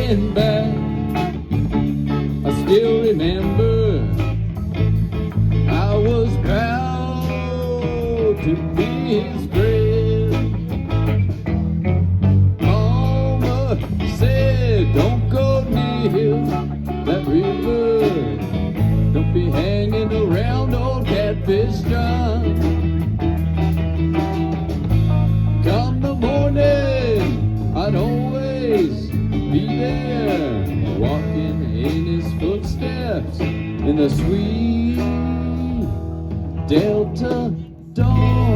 looking back, I still remember I was proud to be his friend. Mama said, don't go near that river, don't be hanging around old Catfish John. Come the morning, I'd always be there, walking in his footsteps in the sweet Delta dawn.